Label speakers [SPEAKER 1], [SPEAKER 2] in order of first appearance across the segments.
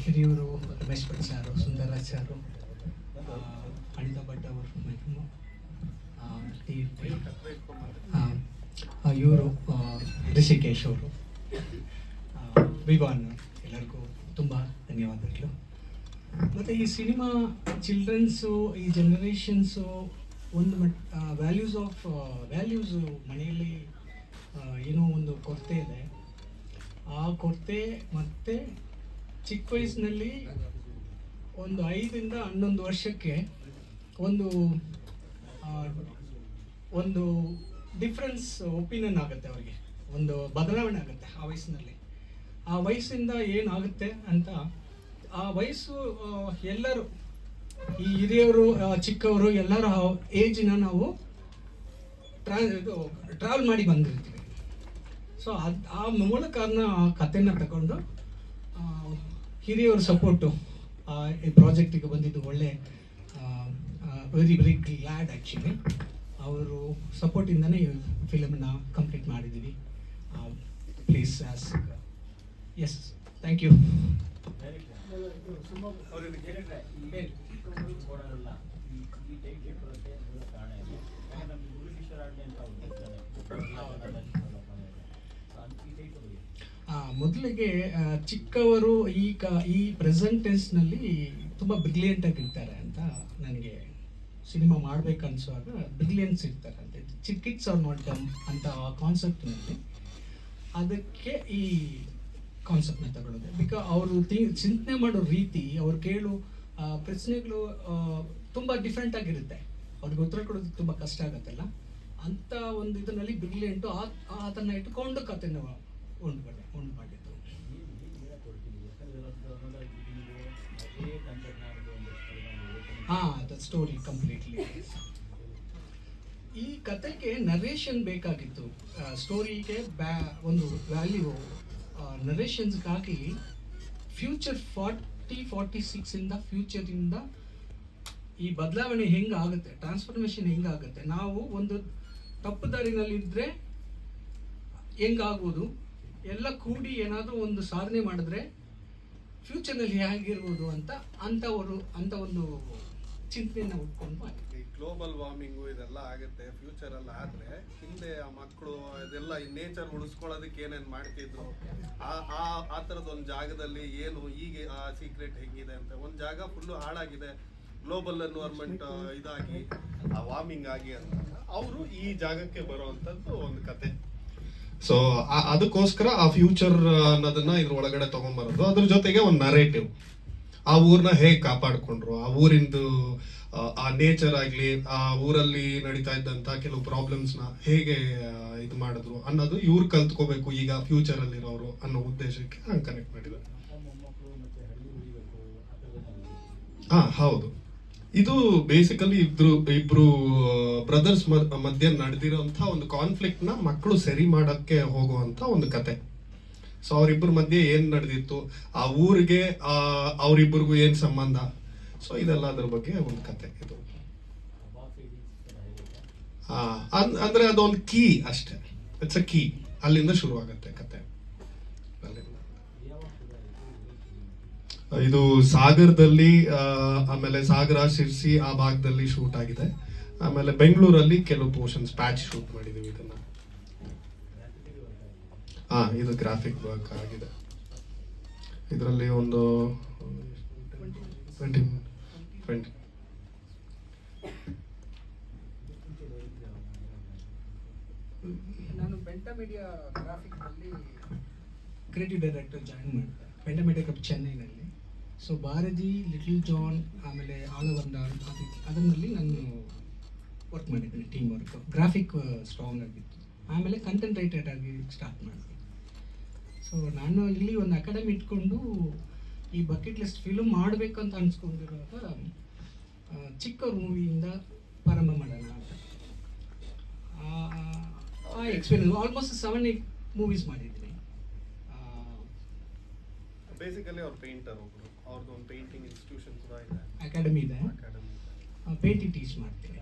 [SPEAKER 1] ಹಿರಿಯವರು ರಮೇಶ್ ಭಟ್ ಸಾರು, ಸುಂದರರಾಜ್ ಸಾರು, ಅನಿತಾ ಭಟ್ ಅವರು, ಇವರು ಋಷಿಕೇಶ್ ಅವರು, ವಿವಾನ್, ಎಲ್ಲರಿಗೂ ತುಂಬ ಧನ್ಯವಾದಗಳು. ಮತ್ತು ಈ ಸಿನಿಮಾ ಚಿಲ್ಡ್ರನ್ಸು, ಈ ಜನರೇಷನ್ಸು ಒಂದು ವ್ಯಾಲ್ಯೂಸು ಮನೆಯಲ್ಲಿ ಏನೋ ಒಂದು ಕೊರತೆ ಇದೆ. ಆ ಕೊರತೆ ಮತ್ತು ಚಿಕ್ಕ ವಯಸ್ಸಿನಲ್ಲಿ ಒಂದು 5ರಿಂದ 11 ವರ್ಷಕ್ಕೆ ಒಂದು ಡಿಫ್ರೆನ್ಸ್ ಒಪಿನಿಯನ್ ಆಗುತ್ತೆ, ಅವರಿಗೆ ಒಂದು ಬದಲಾವಣೆ ಆಗುತ್ತೆ ಆ ವಯಸ್ಸಿನಲ್ಲಿ. ಆ ವಯಸ್ಸಿಂದ ಏನಾಗುತ್ತೆ ಅಂತ ಆ ವಯಸ್ಸು ಎಲ್ಲರೂ, ಈ ಹಿರಿಯವರು ಚಿಕ್ಕವರು ಎಲ್ಲರೂ ಆ ಏಜಿನ ನಾವು ಟ್ರಾವೆಲ್ ಮಾಡಿ ಬಂದಿರ್ತೀವಿ. ಸೊ ಆ ಮೂಲಕ ಆ ಕಥೆನ ತಗೊಂಡು ಹಿರಿಯವ್ರ ಸಪೋರ್ಟು ಈ ಪ್ರಾಜೆಕ್ಟಿಗೆ ಬಂದಿದ್ದು ಒಳ್ಳೆ, ವೆರಿ ವೆರಿ ಗ್ಲ್ಯಾಡ್ ಆ್ಯಕ್ಚುಲಿ. ಅವರು ಸಪೋರ್ಟಿಂದನೇ ಈ ಫಿಲಮ್ನ ಕಂಪ್ಲೀಟ್ ಮಾಡಿದ್ದೀವಿ. Please yes, thank you. ಮೊದಲಿಗೆ ಚಿಕ್ಕವರು ಈ ಪ್ರೆಸೆಂಟ್ ಟೆನ್ಸ್ನಲ್ಲಿ ತುಂಬ ಬ್ರಿಲಿಯಂಟ್ ಆಗಿರ್ತಾರೆ ಅಂತ ನನಗೆ ಸಿನಿಮಾ ಮಾಡ್ಬೇಕನ್ಸುವಾಗ, ಬ್ರಿಲಿಯನ್ಸ್ ಇರ್ತಾರೆ ಅಂತ, ಕಿಡ್ಸ್ ಆರ್ ನಾಟ್ ಡಮ್ ಅಂತ ಆ ಕಾನ್ಸೆಪ್ಟ್ನಲ್ಲಿ ಅದಕ್ಕೆ ಈ ಕಾನ್ಸೆಪ್ಟ್ನ ತಗೊಳ್ಳೋದು. ಬಿಕಾಸ್ ಅವರು ಚಿಂತನೆ ಮಾಡೋ ರೀತಿ, ಅವ್ರು ಕೇಳೋ ಪ್ರಶ್ನೆಗಳು ತುಂಬ ಡಿಫ್ರೆಂಟ್ ಆಗಿರುತ್ತೆ. ಅವ್ರಿಗೆ ಉತ್ತರ ಕೊಡೋದಕ್ಕೆ ತುಂಬ ಕಷ್ಟ ಆಗುತ್ತಲ್ಲ, ಅಂಥ ಒಂದು ಇದರಲ್ಲಿ ಬ್ರಿಲಿಯಂಟು ಅದನ್ನು ಇಟ್ಕೊಂಡು ಕಥೆನ ಉಂಟು ಮಾಡಿದ್ದು. The story completely. ಈ ಕಥೆಗೆ ನರೇಷನ್ ಬೇಕಾಗಿತ್ತು. ಸ್ಟೋರಿಗೆ ಒಂದು ವ್ಯಾಲ್ಯೂ ನರೇಷನ್ಸ್ಗಾಗಿ ಫ್ಯೂಚರ್ 40-46 ಫ್ಯೂಚರಿಂದ ಈ ಬದಲಾವಣೆ ಹೆಂಗಾಗುತ್ತೆ, ಟ್ರಾನ್ಸ್ಫಾರ್ಮೇಷನ್ ಹೆಂಗಾಗುತ್ತೆ, ನಾವು ಒಂದು ತಪ್ಪು ದಾರಿನಲ್ಲಿದ್ದರೆ ಹೆಂಗಾಗ್ಬೋದು, ಎಲ್ಲ ಕೂಡಿ ಏನಾದರೂ ಒಂದು ಸಾಧನೆ ಮಾಡಿದ್ರೆ ಫ್ಯೂಚರ್ನಲ್ಲಿ ಹೇಗಿರ್ಬೋದು ಅಂತ ಒಂದು ಚಿಂತನೆಯನ್ನು ಉಟ್ಕೊಂಡು ಮಾಡಿ.
[SPEAKER 2] ಗ್ಲೋಬಲ್ ವಾರ್ಮಿಂಗು ಇದೆಲ್ಲ ಆಗುತ್ತೆ ಫ್ಯೂಚರಲ್ಲಿ. ಆದರೆ ಹಿಂದೆ ಆ ಮಕ್ಕಳು ಇದೆಲ್ಲ ಈ ನೇಚರ್ ಉಳಿಸ್ಕೊಳ್ಳೋದಕ್ಕೆ ಏನೇನು ಮಾಡ್ತಿದ್ರು, ಆ ಥರದ ಒಂದು ಜಾಗದಲ್ಲಿ ಏನು ಈಗ ಆ ಸೀಕ್ರೆಟ್ ಹೆಂಗಿದೆ ಅಂತ, ಒಂದು ಜಾಗ ಫುಲ್ಲು ಹಾಳಾಗಿದೆ, ಗ್ಲೋಬಲ್ ಎನ್ವೈರ್ಮೆಂಟ್ ಇದಾಗಿ ಆ ವಾರ್ಮಿಂಗ್ ಆಗಿ ಅಂತ ಅವರು ಈ ಜಾಗಕ್ಕೆ ಬರುವಂಥದ್ದು ಒಂದು ಕತೆ. ಸೊ ಅದಕ್ಕೋಸ್ಕರ ಆ ಫ್ಯೂಚರ್ ಅನ್ನೋದನ್ನ ಇದ್ರ ಒಳಗಡೆ ತಗೊಂಡ್ಬರೋದು. ಅದ್ರ ಜೊತೆಗೆ ಒಂದು ನರೇಟಿವ್, ಆ ಊರ್ನ ಹೇಗೆ ಕಾಪಾಡ್ಕೊಂಡ್ರು, ಆ ಊರಿಂದು ಆ ನೇಚರ್ ಆಗ್ಲಿ, ಆ ಊರಲ್ಲಿ ನಡೀತಾ ಇದ್ದಂತ ಕೆಲವು ಪ್ರಾಬ್ಲಮ್ಸ್ನ ಹೇಗೆ ಇದು ಮಾಡಿದ್ರು ಅನ್ನೋದು ಇವ್ರು ಕಲ್ತ್ಕೋಬೇಕು ಈಗ ಫ್ಯೂಚರ್ ಅಲ್ಲಿರೋರು ಅನ್ನೋ ಉದ್ದೇಶಕ್ಕೆ ಹಂಗೆ ಕನೆಕ್ಟ್ ಮಾಡಿದ್ದಾರೆ. ಹೌದು. ಇದು ಬೇಸಿಕಲಿ ಇಬ್ರು ಬ್ರದರ್ಸ್ ಮಧ್ಯೆ ನಡೆದಿರೋಂಥ ಒಂದು ಕಾನ್ಫ್ಲಿಕ್ಟ್ ನ ಮಕ್ಕಳು ಸರಿ ಮಾಡಕ್ಕೆ ಹೋಗುವಂತ ಒಂದು ಕತೆ. ಸೊ ಅವರಿಬ್ಬರ ಮಧ್ಯೆ ಏನ್ ನಡೆದಿತ್ತು, ಆ ಊರಿಗೆ ಅವರಿಬ್ಬರಿಗೂ ಏನ್ ಸಂಬಂಧ, ಸೊ ಇದೆಲ್ಲ ಅದ್ರ ಬಗ್ಗೆ ಒಂದು ಕತೆ ಇದು. ಅಂದ್ರೆ ಅದೊಂದು ಕೀ ಅಷ್ಟೇ, ಇಟ್ಸ್ ಅ ಕೀ, ಅಲ್ಲಿಂದ ಶುರು ಆಗತ್ತೆ ಕತೆ. ಇದು ಸಾಗರದಲ್ಲಿ, ಆಮೇಲೆ ಸಾಗರ, ಶಿರ್ಸಿ ಆ ಭಾಗದಲ್ಲಿ ಶೂಟ್ ಆಗಿದೆ. ಆಮೇಲೆ ಬೆಂಗಳೂರಲ್ಲಿ ಕೆಲವು ಪೋರ್ಷನ್ಸ್ ಪ್ಯಾಚ್ ಶೂಟ್ ಮಾಡಿದೀವಿ ಇದನ್ನ. ಇದು ಗ್ರಾಫಿಕ್ ವರ್ಕ್ ಆಗಿದೆ. ಇದರಲ್ಲಿ ಒಂದು 20.
[SPEAKER 1] ನಾನು ಪೆಂಟಾ ಮೀಡಿಯಾ ಗ್ರಾಫಿಕ್ ಅಲ್ಲಿ ಕ್ರಿಯೇಟಿವ್ ಡೈರೆಕ್ಟರ್ ಜಾಯಿನ್ ಮಾಡಿದೆ, ಪೆಂಟಾ ಮೀಡಿಯಾ ಕಪ್ ಚೆನ್ನೈನಲ್ಲಿ. ಸೊ ಭಾರತಿ, ಲಿಟಲ್ ಜಾನ್, ಆಮೇಲೆ ಆಳವಂದ ಅದರಲ್ಲಿ ನಾನು ವರ್ಕ್ ಮಾಡಿದ್ದೀನಿ, ಟೀಮ್ ವರ್ಕ್. ಗ್ರಾಫಿಕ್ ಸ್ಟ್ರಾಂಗ್ ಆಗಿತ್ತು. ಆಮೇಲೆ ಕಂಟೆಂಟ್ ರೈಟರ್ ಆಗಿ ಸ್ಟಾರ್ಟ್ ಮಾಡಿದೆ. ಸೊ ನಾನು ಇಲ್ಲಿ ಒಂದು ಅಕಾಡೆಮಿ ಇಟ್ಕೊಂಡು ಈ ಬಕೆಟ್ ಲಿಸ್ಟ್ ಫಿಲ್ಮ್ ಮಾಡಬೇಕು ಅಂತ ಅನ್ಸ್ಕೊಂಡಿರುವಾಗ ಚಿಕ್ಕ ಮೂವಿಯಿಂದ ಪ್ರಾರಂಭ ಮಾಡೋಣ ಅಂತ ಆ ಎಕ್ಸ್ಪೀರಿಯನ್ಸ್. ಆಲ್ಮೋಸ್ಟ್ 7-8 ಮೂವೀಸ್ ಮಾಡಿದ್ದೀನಿ.
[SPEAKER 2] ಬೇಸಿಕಲಿ ಅವ್ರು ಪೇಂಟರ್, ಅವ್ರದ್ದು ಒಂದು ಪೇಂಟಿಂಗ್ ಇನ್ಸ್ಟಿಟ್ಯೂಷನ್ ಕೂಡ ಇದೆ,
[SPEAKER 1] ಅಕಾಡೆಮಿ ಇದೆ, ಪೇಂಟಿಂಗ್ ಟೀಚ್ ಮಾಡ್ತೀನಿ.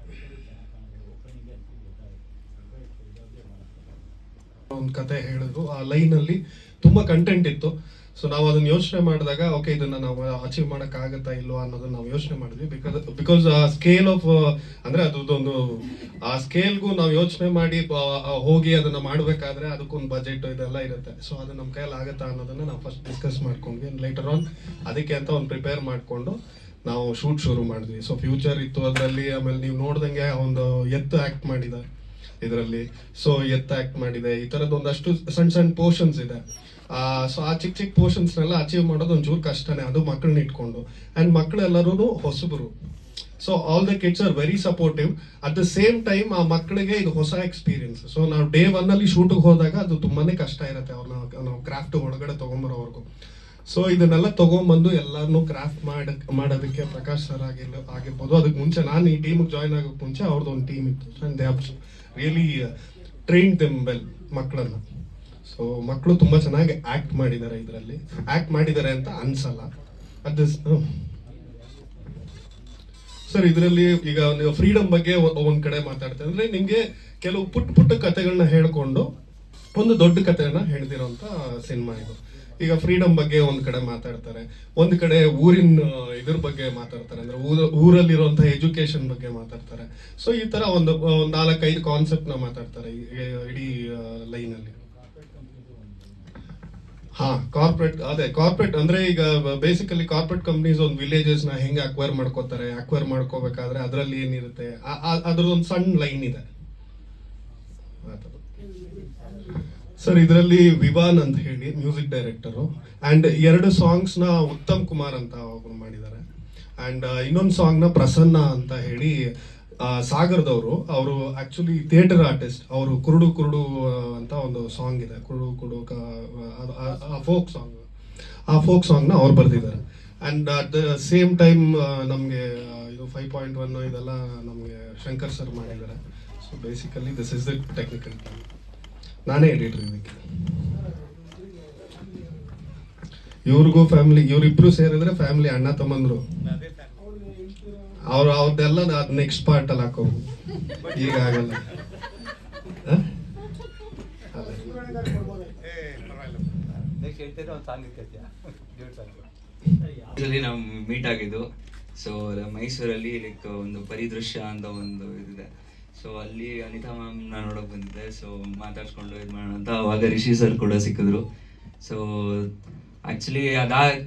[SPEAKER 3] ಒಂದು ಕತೆ ಹೇಳಿದ್ರು. ಆ ಲೈನಲ್ಲಿ ತುಂಬ ಕಂಟೆಂಟ್ ಇತ್ತು. ಸೊ ನಾವು ಅದನ್ನ ಯೋಚನೆ ಮಾಡಿದಾಗ ಓಕೆ ಇದನ್ನ ನಾವು ಅಚೀವ್ ಮಾಡೋಕ್ಕಾಗತ್ತಾ ಇಲ್ವಾ ಅನ್ನೋದನ್ನ ನಾವು ಯೋಚನೆ ಮಾಡಿದ್ವಿ. ಬಿಕಾಸ್ ಆ ಸ್ಕೇಲ್ ಆಫ್ ಅಂದ್ರೆ ಅದೊಂದು ಆ ಸ್ಕೇಲ್ಗೂ ನಾವು ಯೋಚನೆ ಮಾಡಿ ಹೋಗಿ ಅದನ್ನ ಮಾಡಬೇಕಾದ್ರೆ ಅದಕ್ಕೊಂದು ಬಜೆಟ್ ಇದೆಲ್ಲ ಇರುತ್ತೆ. ಸೊ ಅದು ನಮ್ಮ ಕೈಯಲ್ಲಿ ಆಗತ್ತಾ ಅನ್ನೋದನ್ನ ನಾವು ಫಸ್ಟ್ ಡಿಸ್ಕಸ್ ಮಾಡ್ಕೊಂಡ್ವಿ. ಲೈಟರ್ ಆನ್ ಅದಕ್ಕೆ ಅಂತ ಒಂದು ಪ್ರಿಪೇರ್ ಮಾಡಿಕೊಂಡು ನಾವು ಶೂಟ್ ಶುರು ಮಾಡಿದ್ವಿ. ಸೊ ಫ್ಯೂಚರ್ ಇತ್ತು ಅದರಲ್ಲಿ. ಆಮೇಲೆ ನೀವು ನೋಡ್ದಂಗೆ ಒಂದು ಎತ್ತು ಆಕ್ಟ್ ಮಾಡಿದೆ ಇದರಲ್ಲಿ. ಸೊ ಎತ್ತು ಆಕ್ಟ್ ಮಾಡಿದೆ. ಈ ಥರದ್ದು ಒಂದಷ್ಟು ಸಣ್ಣ ಸಣ್ಣ ಪೋರ್ಷನ್ಸ್ ಇದೆ. ಸೊ ಆ ಚಿಕ್ಕ ಚಿಕ್ಕ ಪೋರ್ಷನ್ಸ್ನೆಲ್ಲ ಅಚೀವ್ ಮಾಡೋದು ಒಂಚೂರು ಕಷ್ಟನೇ, ಅದು ಮಕ್ಕಳನ್ನ ಇಟ್ಕೊಂಡು. ಆ್ಯಂಡ್ ಮಕ್ಕಳೆಲ್ಲರೂ ಹೊಸಬರು. So all the kids are very supportive. At the same time ಆ ಮಕ್ಕಳಿಗೆ ಇದು ಹೊಸ ಎಕ್ಸ್ಪೀರಿಯನ್ಸ್. ಸೊ ನಾವು ಡೇ 1 ಅಲ್ಲಿ ಶೂಟಿಗೆ ಹೋದಾಗ ಅದು ತುಂಬಾನೇ ಕಷ್ಟ ಇರುತ್ತೆ ಅವ್ರನ್ನ ನಾವು ಕ್ರಾಫ್ಟ್ ಒಳಗಡೆ ತೊಗೊಂಬರೋವರೆಗೂ. ಸೊ ಇದನ್ನೆಲ್ಲ ತೊಗೊಂಬಂದು ಎಲ್ಲರನ್ನೂ ಕ್ರಾಫ್ಟ್ ಮಾಡೋದಕ್ಕೆ ಪ್ರಕಾಶ್ ಸರ್ ಆಗಿರ್ಬೋದು. ಅದಕ್ಕೆ ಮುಂಚೆ ನಾನು ಈ ಟೀಮಿಗೆ ಜಾಯ್ನ್ ಆಗೋಕ್ಕೆ ಮುಂಚೆ ಅವ್ರದ್ದು ಒಂದು ಟೀಮ್ ಇತ್ತು. And they have really train them well ಮಕ್ಕಳನ್ನ. ಸೊ ಮಕ್ಕಳು ತುಂಬಾ ಚೆನ್ನಾಗಿ ಆಕ್ಟ್ ಮಾಡಿದ್ದಾರೆ ಇದರಲ್ಲಿ. ಆಕ್ಟ್ ಮಾಡಿದ್ದಾರೆ ಅಂತ ಅನ್ಸಲ್ಲ. ಅದು ಸರ್ ಇದರಲ್ಲಿ ಈಗ ನೀವು ಫ್ರೀಡಮ್ ಬಗ್ಗೆ ಒಂದ್ ಕಡೆ ಮಾತಾಡ್ತಾರೆ ಅಂದ್ರೆ ನಿಮ್ಗೆ ಕೆಲವು ಪುಟ್ಟ ಪುಟ್ಟ ಕಥೆಗಳನ್ನ ಹೇಳ್ಕೊಂಡು ಒಂದು ದೊಡ್ಡ ಕಥೆಯನ್ನ ಹೇಳ್ದಿರೋಂತ ಸಿನಿಮಾ ಇದು. ಈಗ ಫ್ರೀಡಮ್ ಬಗ್ಗೆ ಒಂದ್ ಕಡೆ ಮಾತಾಡ್ತಾರೆ, ಒಂದ್ ಕಡೆ ಊರಿನ ಇದ್ರ ಬಗ್ಗೆ ಮಾತಾಡ್ತಾರೆ, ಅಂದ್ರೆ ಊರಲ್ಲಿರುವಂತ ಎಜುಕೇಶನ್ ಬಗ್ಗೆ ಮಾತಾಡ್ತಾರೆ. ಸೊ ಈ ತರ ಒಂದು 4-5 ಕಾನ್ಸೆಪ್ಟ್ ನ ಮಾತಾಡ್ತಾರೆ ಇಡೀ ಲೈನ್ ಅಲ್ಲಿ. ಹಾ, ಕಾರ್ಪೊರೇಟ್ ಅಂದ್ರೆ ಈಗ ಬೇಸಿಕಲಿ ಕಾರ್ಪೊರೇಟ್ ಕಂಪ್ನೀಸ್ ಒಂದು ವಿಲೇಜಸ್ ನ ಹೆಂಗೆ ಅಕ್ವೈರ್ ಮಾಡ್ಕೋತಾರೆ, ಅಕ್ವೈರ್ ಮಾಡ್ಕೋಬೇಕಾದ್ರೆ ಅದರಲ್ಲಿ ಏನಿರುತ್ತೆ ಅದ್ರದ್ದೊಂದು ಸಣ್ಣ ಲೈನ್ ಇದೆ ಸರ್. ಇದರಲ್ಲಿ ವಿವಾನ್ ಅಂತ ಹೇಳಿ ಮ್ಯೂಸಿಕ್ ಡೈರೆಕ್ಟರು. ಅಂಡ್ 2 ಸಾಂಗ್ಸ್ ನ ಉತ್ತಮ್ ಕುಮಾರ್ ಅಂತ ಒಬ್ರು ಮಾಡಿದ್ದಾರೆ. ಅಂಡ್ ಇನ್ನೊಂದು ಸಾಂಗ್ ನ ಪ್ರಸನ್ನ ಅಂತ ಹೇಳಿ ಸಾಗರದವರು. ಅವರು ಆಕ್ಚುಲಿ ಥಿಯೇಟರ್ ಆರ್ಟಿಸ್ಟ್. ಅವರು ಕುರುಡು ಕುರುಡು ಅಂತ ಒಂದು ಸಾಂಗ್ ಇದೆ, ಕುರುಡು ಕುರುಡು ಫೋಕ್ ಸಾಂಗ್. ಆ ಫೋಕ್ ಸಾಂಗ್ ನ ಅವ್ರು ಬರೆದಿದ್ದಾರೆ. And at the same time ನಮಗೆ ಇದು 5.1 ಇದೆಲ್ಲ ನಮಗೆ ಶಂಕರ್ ಸರ್ ಮಾಡಿದ್ದಾರೆ. So basically this is the technical team. ನಾನೇ ಎಡಿಟರ್ ಇದಕ್ಕೆ. ಇವ್ರಿಗೂ ಫ್ಯಾಮಿಲಿ, ಇವರಿಬ್ರು ಸೇರಿದ್ರೆ ಫ್ಯಾಮಿಲಿ, ಅಣ್ಣ ತಮ್ಮಂದ್ರು. ಅವ್ರದ್ದೆಲ್ಲ ನೆಕ್ಸ್ಟ್ ಪಾರ್ಟ್ ಅಲ್ಲಿ ಹಾಕೋ, ಈಗ ಆಗಲ್ಲ.
[SPEAKER 4] ನಾವು ಮೀಟ್ ಆಗಿದ್ದು. ಸೊ ಮೈಸೂರಲ್ಲಿ ಲೈಕ್ ಒಂದು ಪರಿದೃಶ್ಯ ಅಂತ ಒಂದು ಇದಿದೆ. ಸೊ ಅಲ್ಲಿ ಅನಿತಾ ಮ್ಯಾಮ್ ನಾನು ನೋಡೋಕೆ ಬಂದಿದ್ದೆ. ಸೊ ಮಾತಾಡ್ಸ್ಕೊಂಡು ಇದು ಮಾಡೋಣ ಅಂತ ಅವಾಗ ರಿಷಿ ಸರ್ ಕೂಡ ಸಿಕ್ಕಿದ್ರು. ಸೊ ಆ್ಯಕ್ಚುಲಿ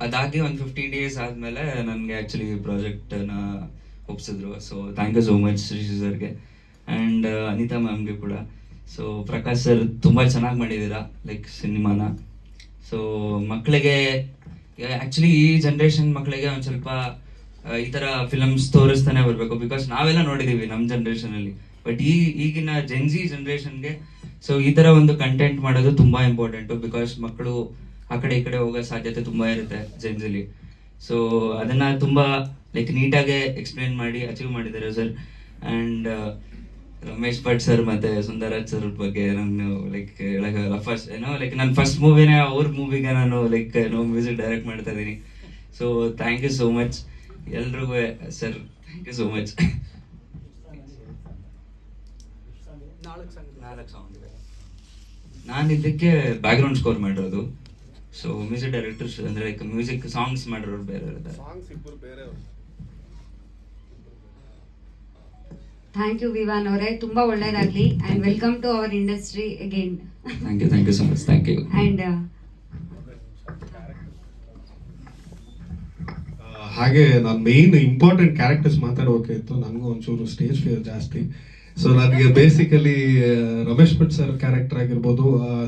[SPEAKER 4] ಅದಾಗಿ ಒಂದು 50 days ಆದಮೇಲೆ ನನಗೆ ಆ್ಯಕ್ಚುಲಿ ಪ್ರಾಜೆಕ್ಟನ್ನ ಒಪ್ಸಿದ್ರು. So thank you so much Rishi ಸರ್ಗೆ ಆ್ಯಂಡ್ ಅನಿತಾ ಮ್ಯಾಮ್ಗೆ ಕೂಡ. ಸೊ ಪ್ರಕಾಶ್ ಸರ್ ತುಂಬ ಚೆನ್ನಾಗಿ ಮಾಡಿದ್ದೀರಾ ಲೈಕ್ ಸಿನಿಮಾನ. ಸೊ ಮಕ್ಕಳಿಗೆ ಆ್ಯಕ್ಚುಲಿ ಈ ಜನ್ರೇಷನ್ ಮಕ್ಕಳಿಗೆ ಒಂದು ಸ್ವಲ್ಪ ಈ ಥರ ಫಿಲಮ್ಸ್ ತೋರಿಸ್ತಾನೆ ಬರಬೇಕು. ಬಿಕಾಸ್ ನಾವೆಲ್ಲ ನೋಡಿದ್ದೀವಿ ನಮ್ಮ ಜನ್ರೇಷನಲ್ಲಿ. ಬಟ್ ಈಗಿನ ಜೆನ್ಜಿ ಜನ್ರೇಷನ್ಗೆ ಸೊ ಈ ಥರ ಒಂದು ಕಂಟೆಂಟ್ ಮಾಡೋದು ತುಂಬ ಇಂಪಾರ್ಟೆಂಟು. ಬಿಕಾಸ್ ಮಕ್ಕಳು ಆ ಕಡೆ ಈ ಕಡೆ ಹೋಗೋ ಸಾಧ್ಯತೆ ತುಂಬ ಇರುತ್ತೆ ಜೆನ್ಜಿಲಿ. ಸೊ ಅದನ್ನು ತುಂಬ ಲೈಕ್ ನೀಟಾಗೆ ಎಕ್ಸ್ಪ್ಲೇನ್ ಮಾಡಿ ಅಚೀವ್ ಮಾಡಿದ್ದಾರೆ sir. And Ramesh Bhat sir ಮತ್ತು ಸುಂದರಾಜ್ ಸರ್ ಬಗ್ಗೆ ನಾನು ಲೈಕ್ ಹೇಳೋಕ್ಕಾಗಲ್ಲ. ಲೈಕ್ ನನ್ನ ಫಸ್ಟ್ ಮೂವಿನೇ ಅವ್ರ ಮೂವಿಗೆ ನಾನು ಲೈಕ್ ಮ್ಯೂಸಿಕ್ ಡೈರೆಕ್ಟ್ ಮಾಡ್ತಾ ಇದ್ದೀನಿ. So thank you so much ಎಲ್ರಿಗೂ sir. Thank you so much. 4 song ಇದೆ. ನಾನು ಇದಕ್ಕೆ ಬ್ಯಾಕ್ಗ್ರೌಂಡ್ ಸ್ಕೋರ್ ಮಾಡಿರೋದು. ಸೊ ಮ್ಯೂಸಿಕ್ ಡೈರೆಕ್ಟರ್ಸ್ ಅಂದರೆ ಲೈಕ್ ಮ್ಯೂಸಿಕ್ ಸಾಂಗ್ಸ್ ಮಾಡಿರೋರು ಬೇರೆ ಇರ್ತಾರೆ.
[SPEAKER 5] ಥ್ಯಾಂಕ್ ಯು ವಿವಾನ್ ಅವರೇ, ತುಂಬಾ ಒಳ್ಳೇದಾಗ್ಲಿ and welcome to our industry again.
[SPEAKER 4] Thank you so much. Thank you.
[SPEAKER 5] And
[SPEAKER 3] ಹಾಗೆ ನಾನು ಮೇನ್ ಇಂಪಾರ್ಟೆಂಟ್ ಕ್ಯಾರೆಕ್ಟರ್ಸ್ ಮಾತಾಡೋಕಿತ್ತು. ನನಗೂ ಒಂಚೂರು ಸ್ಟೇಜ್ ಫಿಯರ್ ಜಾಸ್ತಿ. ಸೊ ನನಗೆ basically Ramesh Bhat sir character ಆಗಿರ್ಬೋದು,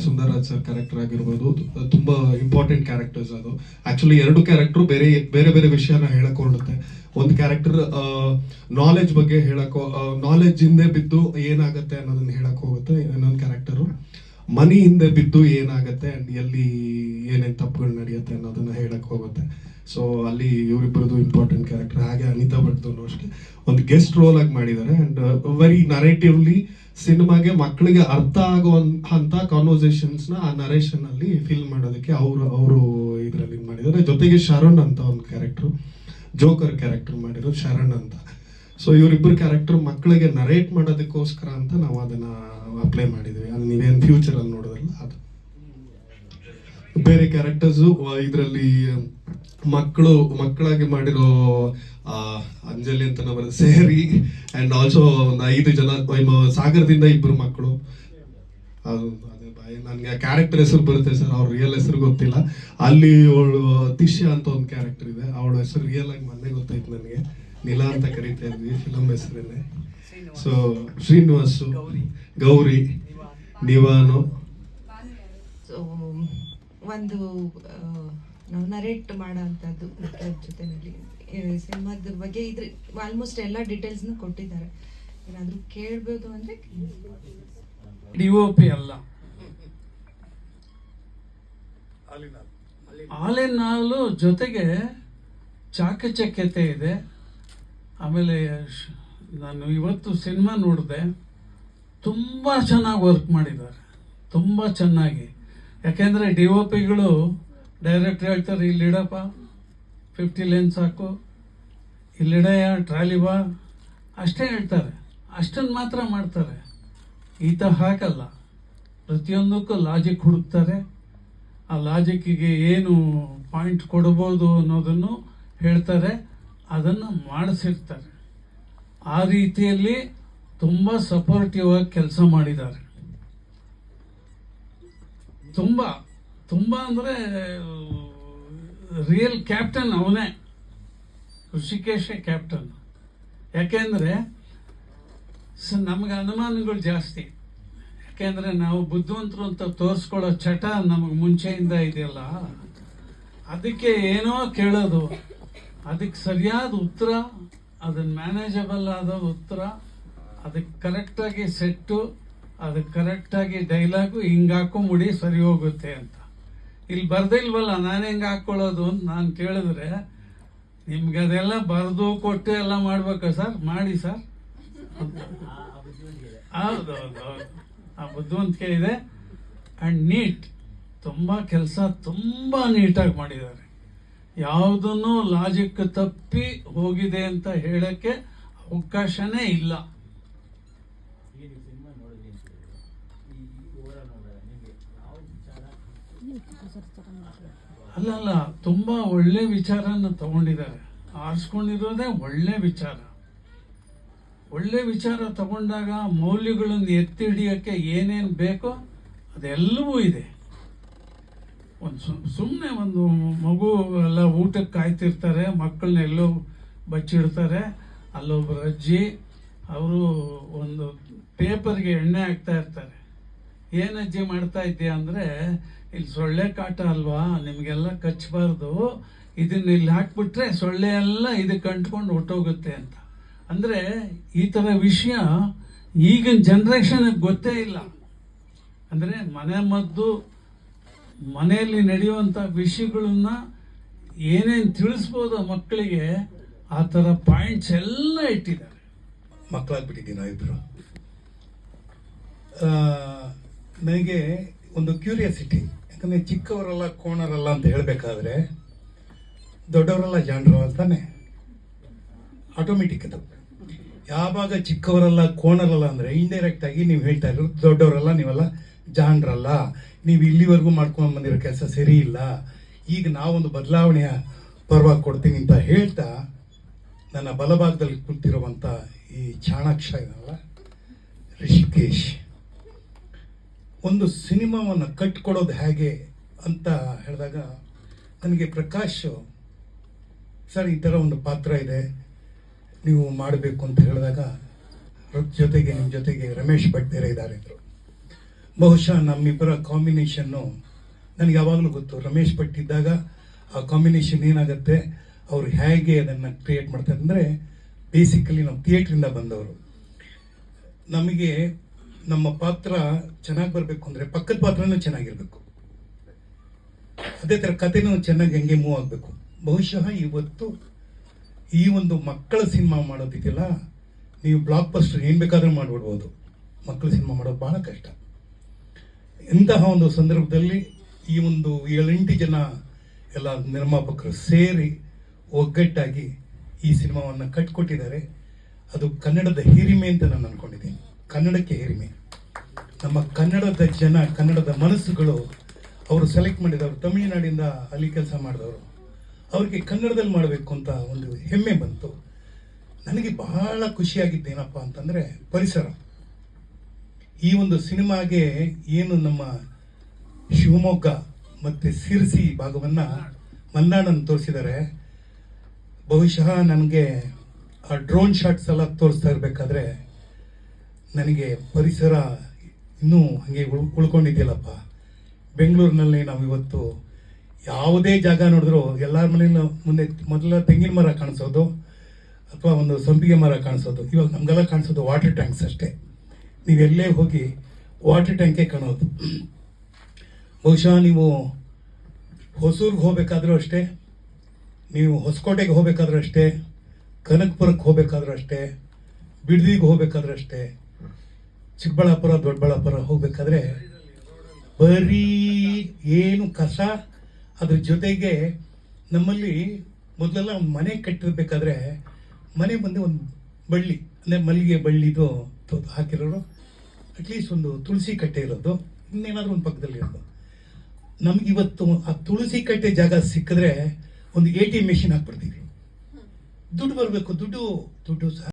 [SPEAKER 3] ಸುಂದರರಾಜ್ ಸರ್ ಕ್ಯಾರೆಕ್ಟರ್ ಆಗಿರ್ಬೋದು, ತುಂಬಾ ಇಂಪಾರ್ಟೆಂಟ್ ಕ್ಯಾರೆಕ್ಟರ್ಸ್. ಅದು ಆಕ್ಚುಲಿ 2 ಕ್ಯಾರೆಕ್ಟರ್ ಬೇರೆ ಬೇರೆ ವಿಷಯನ ಹೇಳಕೊಳ್ಳುತ್ತೆ. ಒಂದು ಕ್ಯಾರೆಕ್ಟರ್ ನಾಲೆಜ್ ಬಗ್ಗೆ ನಾಲೆಜ್ ಹಿಂದೆ ಬಿದ್ದು ಏನಾಗುತ್ತೆ ಅನ್ನೋದನ್ನ ಹೇಳಕ್ ಹೋಗುತ್ತೆ. ಇನ್ನೊಂದು ಕ್ಯಾರೆಕ್ಟರು ಮನಿ ಹಿಂದೆ ಬಿದ್ದು ಏನಾಗುತ್ತೆ ಅಂಡ್ ಎಲ್ಲಿ ಏನೇನು ತಪ್ಪುಗಳು ನಡೆಯುತ್ತೆ ಅನ್ನೋದನ್ನ ಹೇಳಕ್ ಹೋಗುತ್ತೆ. ಸೊ ಅಲ್ಲಿ ಇವರಿಬ್ಬರದು ಇಂಪಾರ್ಟೆಂಟ್ ಕ್ಯಾರೆಕ್ಟರ್. ಹಾಗೆ ಅನಿತಾ ಭಟ್ದು ಅಷ್ಟೇ ಒಂದು ಗೆಸ್ಟ್ ರೋಲ್ ಆಗಿ ಮಾಡಿದ್ದಾರೆ. ಅಂಡ್ ವೆರಿ ನರೇಟಿವ್ಲಿ ಸಿನಿಮಾಗೆ ಮಕ್ಕಳಿಗೆ ಅರ್ಥ ಆಗುವಂತ ಕಾನ್ವರ್ಸೇಷನ್ಸ್ ನ ಆ ನರೇಷನ್ ಅಲ್ಲಿ ಫಿಲ್ ಮಾಡೋದಕ್ಕೆ ಅವರು ಇದರಲ್ಲಿ ಮಾಡಿದ್ದಾರೆ. ಜೊತೆಗೆ ಶರಣ್ ಅಂತ ಒಂದು ಕ್ಯಾರೆಕ್ಟರ್, ಜೋಕರ್ ಕ್ಯಾರೆಕ್ಟರ್ ಮಾಡಿರೋದು ಶರಣ್ ಅಂತ. ಸೊ ಇವರಿಬ್ಬರು ಕ್ಯಾರೆಕ್ಟರ್ ಮಕ್ಕಳಿಗೆ ನರೇಟ್ ಮಾಡೋದಕ್ಕೋಸ್ಕರ ಅಂತ ನಾವು ಅದನ್ನ ಅಪ್ಲೈ ಮಾಡಿದ್ವಿ. ಅದು ನೀವೇನು ಫ್ಯೂಚರ್ ಅಲ್ಲಿ ನೋಡಿದ್ರೆ ಅಂತಾರಲ್ಲ ಅದು. ಬೇರೆ ಕ್ಯಾರೆಕ್ಟರ್ಸು ಇದರಲ್ಲಿ ಮಕ್ಕಳಾಗಿ ಮಾಡಿರೋ ಅಂಜಲಿ ಅಂತ ನಾವು ಸೇರಿ ಆ್ಯಂಡ್ ಆಲ್ಸೋ ಒಂದು 5 ಜನ, ಸಾಗರದಿಂದ 2 ಮಕ್ಕಳು. ಅದು ನನಗೆ ಕ್ಯಾರೆಕ್ಟರ್ ಹೆಸರು ಬರುತ್ತೆ ಸರ್, ಅವ್ರ ರಿಯಲ್ ಹೆಸರು ಗೊತ್ತಿಲ್ಲ. ಅಲ್ಲಿ ಅವಳು ತಿಶ್ಯ ಅಂತ ಒಂದು ಕ್ಯಾರೆಕ್ಟರ್ ಇದೆ, ಅವಳ ಹೆಸರು ರಿಯಲ್ ಆಗಿ ಮೊನ್ನೆ ಗೊತ್ತಾಯ್ತು ನನಗೆ, ನೀಲಾ ಅಂತ ಕರಿತಾ ಇದ್ವಿ ಫಿಲಮ್ ಹೆಸರನ್ನೇ. ಸೊ ಶ್ರೀನಿವಾಸು, ಗೌರಿ, ನಿವಾನು.
[SPEAKER 6] ಸೊ ಒಂದು ನಾವು ನರೇಟ್ ಮಾಡೋ ಅಂಥದ್ದು ಜೊತೆನಲ್ಲಿ ಸಿನಿಮಾದ ಬಗ್ಗೆ ಇದ್ರ ಆಲ್ಮೋಸ್ಟ್ ಎಲ್ಲ ಡೀಟೇಲ್ಸ್ನ ಕೊಟ್ಟಿದ್ದಾರೆ. ಏನಾದರೂ ಕೇಳ್ಬೋದು ಅಂದರೆ
[SPEAKER 7] DOP ಅಲ್ಲ, ಹಾಲಿನಾಲು ಜೊತೆಗೆ ಚಾಕಚಕ್ಯತೆ ಇದೆ. ಆಮೇಲೆ ನಾನು ಇವತ್ತು ಸಿನಿಮಾ ನೋಡಿದೆ, ತುಂಬ ಚೆನ್ನಾಗಿ ವರ್ಕ್ ಮಾಡಿದ್ದಾರೆ, ತುಂಬ ಚೆನ್ನಾಗಿ. ಯಾಕೆಂದರೆ DOPಗಳು ಡೈರೆಕ್ಟ್ ಹೇಳ್ತಾರೆ, ಇಲ್ಲಿಡಪ್ಪ 50 ಲೆನ್ಸ್ ಹಾಕು, ಇಲ್ಲಿಡೆಯ ಟ್ರಾಲಿ ಬಾ, ಅಷ್ಟೇ ಹೇಳ್ತಾರೆ, ಅಷ್ಟನ್ನು ಮಾತ್ರ ಮಾಡ್ತಾರೆ. ಈತ ಹಾಕಲ್ಲ, ಪ್ರತಿಯೊಂದಕ್ಕೂ ಲಾಜಿಕ್ ಹುಡುಕ್ತಾರೆ, ಆ ಲಾಜಿಕ್ಕಿಗೆ ಏನು ಪಾಯಿಂಟ್ ಕೊಡ್ಬೋದು ಅನ್ನೋದನ್ನು ಹೇಳ್ತಾರೆ, ಅದನ್ನು ಮಾಡಿಸಿರ್ತಾರೆ. ಆ ರೀತಿಯಲ್ಲಿ ತುಂಬ ಸಪೋರ್ಟಿವ್ ಆಗಿ ಕೆಲಸ ಮಾಡಿದ್ದಾರೆ. ತುಂಬ ತುಂಬ ಅಂದರೆ ರಿಯಲ್ ಕ್ಯಾಪ್ಟನ್ ಅವನೇ, ಋಷಿಕೇಶೇ ಕ್ಯಾಪ್ಟನ್. ಯಾಕೆಂದರೆ ನಮಗೆ ಅನುಮಾನಗಳು ಜಾಸ್ತಿ. ಯಾಕೆಂದರೆ ನಾವು ಬುದ್ಧಿವಂತರು ಅಂತ ತೋರಿಸ್ಕೊಳ್ಳೋ ಚಟ ನಮಗೆ ಮುಂಚೆಯಿಂದ ಇದೆಯಲ್ಲ, ಅದಕ್ಕೆ ಏನೋ ಕೇಳೋದು, ಅದಕ್ಕೆ ಸರಿಯಾದ ಉತ್ತರ, ಅದನ್ನು ಮ್ಯಾನೇಜಬಲ್ ಆದ ಉತ್ತರ, ಅದಕ್ಕೆ ಕರೆಕ್ಟಾಗಿ ಸೆಟ್ಟು, ಅದಕ್ಕೆ ಕರೆಕ್ಟಾಗಿ ಡೈಲಾಗು ಹಿಂಗೆ ಹಾಕೊಂಬಿಡಿ ಸರಿ ಹೋಗುತ್ತೆ ಅಂತ. ಇಲ್ಲಿ ಬರ್ದಿಲ್ವಲ್ಲ, ನಾನು ಹೆಂಗೆ ಹಾಕ್ಕೊಳ್ಳೋದು ಅಂತ ನಾನು ಕೇಳಿದ್ರೆ, ನಿಮ್ಗೆ ಅದೆಲ್ಲ ಬರೆದು ಕೊಟ್ಟು ಎಲ್ಲ ಮಾಡ್ಬೇಕಾ ಸರ್, ಮಾಡಿ ಸರ್. ಹೌದೌದು, ಆ ಬುದ್ಧಿವಂತಿಕೆ ಇದೆ. ಆ್ಯಂಡ್ ನೀಟ್, ತುಂಬ ಕೆಲಸ ತುಂಬ ನೀಟಾಗಿ ಮಾಡಿದ್ದಾರೆ. ಯಾವುದನ್ನು ಲಾಜಿಕ್ ತಪ್ಪಿ ಹೋಗಿದೆ ಅಂತ ಹೇಳೋಕ್ಕೆ ಅವಕಾಶನೇ ಇಲ್ಲ. ಅಲ್ಲ, ತುಂಬ ಒಳ್ಳೆ ವಿಚಾರನ ತಗೊಂಡಿದ್ದಾರೆ. ಆರಿಸ್ಕೊಂಡಿರೋದೇ ಒಳ್ಳೆ ವಿಚಾರ. ಒಳ್ಳೆ ವಿಚಾರ ತಗೊಂಡಾಗ ಮೌಲ್ಯಗಳನ್ನು ಎತ್ತಿ ಹಿಡಿಯೋಕ್ಕೆ ಏನೇನು ಬೇಕೋ ಅದೆಲ್ಲವೂ ಇದೆ. ಸುಮ್ಮನೆ ಒಂದು ಮಗು ಎಲ್ಲ ಊಟಕ್ಕೆ ಕಾಯ್ತಿರ್ತಾರೆ, ಮಕ್ಕಳನ್ನ ಎಲ್ಲೋ ಬಚ್ಚಿಡ್ತಾರೆ. ಅಲ್ಲೊಬ್ಬರು ಅಜ್ಜಿ, ಅವರು ಒಂದು ಪೇಪರ್ಗೆ ಎಣ್ಣೆ ಹಾಕ್ತಾ ಇರ್ತಾರೆ. ಏನು ಅಜ್ಜಿ ಮಾಡ್ತಾ ಇದ್ದೀಯ ಅಂದರೆ, ಇಲ್ಲಿ ಸೊಳ್ಳೆ ಕಾಟ ಅಲ್ವಾ, ನಿಮಗೆಲ್ಲ ಕಚ್ಚಬಾರ್ದು, ಇದನ್ನ ಇಲ್ಲಿ ಹಾಕ್ಬಿಟ್ರೆ ಸೊಳ್ಳೆ ಎಲ್ಲ ಇದಕ್ಕೆ ಅಂಟ್ಕೊಂಡು ಹೊಟ್ಟೋಗುತ್ತೆ ಅಂತ. ಅಂದರೆ ಈ ಥರ ವಿಷಯ ಈಗಿನ ಜನ್ರೇಷನ್ಗೆ ಗೊತ್ತೇ ಇಲ್ಲ. ಅಂದರೆ ಮನೆ ಮದ್ದು, ಮನೆಯಲ್ಲಿ ನಡೆಯುವಂಥ ವಿಷಯಗಳನ್ನ ಏನೇನು ತಿಳಿಸ್ಬೋದು ಮಕ್ಕಳಿಗೆ, ಆ ಥರ ಪಾಯಿಂಟ್ಸ್ ಎಲ್ಲ ಇಟ್ಟಿದ್ದಾರೆ.
[SPEAKER 8] ಮಕ್ಕಳಾಗ್ಬಿಟ್ಟಿದ್ದೀವಿ ನಾವಿಬ್ಬರು. ನನಗೆ ಒಂದು ಕ್ಯೂರಿಯಾಸಿಟಿ, ಯಾಕಂದರೆ ಚಿಕ್ಕವರೆಲ್ಲ ಕೋಣರಲ್ಲ ಅಂತ ಹೇಳಬೇಕಾದ್ರೆ ದೊಡ್ಡವರೆಲ್ಲ ಜಾಣರು ಅಂತಾನೆ ಆಟೋಮೆಟಿಕ್. ಅದು ಯಾವಾಗ ಚಿಕ್ಕವರೆಲ್ಲ ಕೋಣರಲ್ಲ ಅಂದರೆ ಇಂಡೈರೆಕ್ಟ್ ಆಗಿ ನೀವು ಹೇಳ್ತಾ ಇರೋದು ದೊಡ್ಡವರೆಲ್ಲ ನೀವೆಲ್ಲ ಜಾಣರಲ್ಲ, ನೀವು ಇಲ್ಲಿವರೆಗೂ ಮಾಡ್ಕೊಂಡು ಬಂದಿರೋ ಕೆಲಸ ಸರಿ ಇಲ್ಲ, ಈಗ ನಾವೊಂದು ಬದಲಾವಣೆಯ ಪರವಾಗಿ ಕೊಡ್ತೀನಿ ಅಂತ ಹೇಳ್ತಾ, ನನ್ನ ಬಲಭಾಗದಲ್ಲಿ ಕೂತಿರುವಂಥ ಈ ಚಾಣಾಕ್ಷ ಇದಲ್ಲ ಋಷಿಕೇಶ್, ಒಂದು ಸಿನಿಮಾವನ್ನು ಕಟ್ಕೊಡೋದು ಹೇಗೆ ಅಂತ ಹೇಳಿದಾಗ ನನಗೆ ಪ್ರಕಾಶ್ ಸರ್ ಈ ಥರ ಒಂದು ಪಾತ್ರ ಇದೆ ನೀವು ಮಾಡಬೇಕು ಅಂತ ಹೇಳಿದಾಗ, ಜೊತೆಗೆ ನಿಮ್ಮ ಜೊತೆಗೆ ರಮೇಶ್ ಭಟ್ ಬೇರೆ ಇದ್ದಾರೆ ಇದ್ರು. ಬಹುಶಃ ನಮ್ಮಿಬ್ಬರ ಕಾಂಬಿನೇಷನ್ನು ನನಗೆ ಯಾವಾಗಲೂ ಗೊತ್ತು. ರಮೇಶ್ ಭಟ್ ಇದ್ದಾಗ ಆ ಕಾಂಬಿನೇಷನ್ ಏನಾಗುತ್ತೆ, ಅವರು ಹೇಗೆ ಅದನ್ನು ಕ್ರಿಯೇಟ್ ಮಾಡ್ತಾರೆ ಅಂದರೆ, ಬೇಸಿಕಲಿ ನಾವು ಥಿಯೇಟ್ರಿಂದ ಬಂದವರು. ನಮಗೆ ನಮ್ಮ ಪಾತ್ರ ಚೆನ್ನಾಗಿ ಬರಬೇಕು ಅಂದರೆ ಪಕ್ಕದ ಪಾತ್ರನೂ ಚೆನ್ನಾಗಿರಬೇಕು, ಅದೇ ಥರ ಕಥೆನೂ ಚೆನ್ನಾಗಿ ಹೆಂಗೆ ಮೂವ್ ಆಗಬೇಕು. ಬಹುಶಃ ಇವತ್ತು ಈ ಒಂದು ಮಕ್ಕಳ ಸಿನಿಮಾ ಮಾಡೋದಿದೆಯಲ್ಲ, ನೀವು ಬ್ಲಾಕ್ ಬಸ್ಟರ್ ಏನು ಬೇಕಾದರೂ ಮಾಡಿಬಿಡ್ಬೋದು, ಮಕ್ಕಳ ಸಿನಿಮಾ ಮಾಡೋದು ಭಾಳ ಕಷ್ಟ. ಇಂತಹ ಒಂದು ಸಂದರ್ಭದಲ್ಲಿ ಈ ಒಂದು 7-8 ಜನ ಎಲ್ಲ ನಿರ್ಮಾಪಕರು ಸೇರಿ ಒಗ್ಗಟ್ಟಾಗಿ ಈ ಸಿನಿಮಾವನ್ನು ಕಟ್ಕೊಟ್ಟಿದ್ದಾರೆ. ಅದು ಕನ್ನಡದ ಹಿರಿಮೆ ಅಂತ ನಾನು ಅಂದ್ಕೊಂಡಿದ್ದೀನಿ. ಕನ್ನಡಕ್ಕೆ ಹಿರಿಮೆ. ನಮ್ಮ ಕನ್ನಡದ ಜನ, ಕನ್ನಡದ ಮನಸ್ಸುಗಳು ಅವರು ಸೆಲೆಕ್ಟ್ ಮಾಡಿದವರು ತಮಿಳುನಾಡಿಂದ ಅಲ್ಲಿ ಕೆಲಸ ಮಾಡಿದವರು, ಅವ್ರಿಗೆ ಕನ್ನಡದಲ್ಲಿ ಮಾಡಬೇಕು ಅಂತ ಒಂದು ಹೆಮ್ಮೆ ಬಂತು. ನನಗೆ ಬಹಳ ಖುಷಿಯಾಗಿದ್ದೇನಪ್ಪ ಅಂತಂದರೆ ಪರಿಸರ. ಈ ಒಂದು ಸಿನಿಮಾಗೆ ಏನು ನಮ್ಮ ಶಿವಮೊಗ್ಗ ಮತ್ತು ಸಿರ್ಸಿ ಭಾಗವನ್ನು ಮಂದಾಣನ ತೋರಿಸಿದ್ದಾರೆ. ಬಹುಶಃ ನನಗೆ ಆ ಡ್ರೋನ್ ಶಾಟ್ಸ್ ಎಲ್ಲ ತೋರಿಸ್ತಾ ಇರಬೇಕಾದ್ರೆ ನನಗೆ ಪರಿಸರ ಇನ್ನೂ ಹಾಗೆ ಉಳ್ಕೊಂಡಿದ್ದಿಲ್ಲಪ್ಪ. ಬೆಂಗಳೂರಿನಲ್ಲಿ ನಾವು ಇವತ್ತು ಯಾವುದೇ ಜಾಗ ನೋಡಿದ್ರು ಎಲ್ಲರ ಮನೆಯಲ್ಲೂ ಮುಂದೆ ಮೊದಲ ತೆಂಗಿನ ಮರ ಕಾಣಿಸೋದು ಅಥವಾ ಒಂದು ಸಂಪಿಗೆ ಮರ ಕಾಣಿಸೋದು. ಇವಾಗ ನಮಗೆಲ್ಲ ಕಾಣಿಸೋದು ವಾಟರ್ ಟ್ಯಾಂಕ್ಸ್ ಅಷ್ಟೇ. ನೀವೆಲ್ಲೇ ಹೋಗಿ ವಾಟರ್ ಟ್ಯಾಂಕೇ ಕಾಣೋದು. ಬಹುಶಃ ನೀವು ಹೊಸೂರ್ಗೆ ಹೋಗಬೇಕಾದ್ರೂ ಅಷ್ಟೇ, ನೀವು ಹೊಸಕೋಟೆಗೆ ಹೋಗಬೇಕಾದ್ರೂ ಅಷ್ಟೇ, ಕನಕಪುರಕ್ಕೆ ಹೋಗಬೇಕಾದ್ರೂ ಅಷ್ಟೇ, ಬಿಡದಿಗೆ ಹೋಗಬೇಕಾದ್ರೂ ಅಷ್ಟೇ, ಚಿಕ್ಕಬಳ್ಳಾಪುರ ದೊಡ್ಡಬಳ್ಳಾಪುರ ಹೋಗಬೇಕಾದ್ರೆ ಬರೀ ಏನು ಕಸ. ಅದ್ರ ಜೊತೆಗೆ ನಮ್ಮಲ್ಲಿ ಮೊದಲೆಲ್ಲ ಒಂದು ಮನೆ ಕಟ್ಟಿರ್ಬೇಕಾದ್ರೆ ಮನೆ ಮುಂದೆ ಒಂದು ಬಳ್ಳಿ ಅಂದರೆ ಮಲ್ಲಿಗೆ ಬಳ್ಳಿದು ಹಾಕಿರೋರು, ಅಟ್ಲೀಸ್ಟ್ ಒಂದು ತುಳಸಿ ಕಟ್ಟೆ ಇರೋದು, ಇನ್ನೇನಾದ್ರೂ ಒಂದು ಪಕ್ಕದಲ್ಲಿ ಇರೋದು. ನಮಗಿವತ್ತು ಆ ತುಳಸಿ ಕಟ್ಟೆ ಜಾಗ ಸಿಕ್ಕಿದ್ರೆ ಒಂದು ATM ಮೆಷಿನ್ ಹಾಕ್ಬಿಡ್ತೀವಿ. ದುಡ್ಡು ಬರಬೇಕು, ದುಡ್ಡು ಸಹ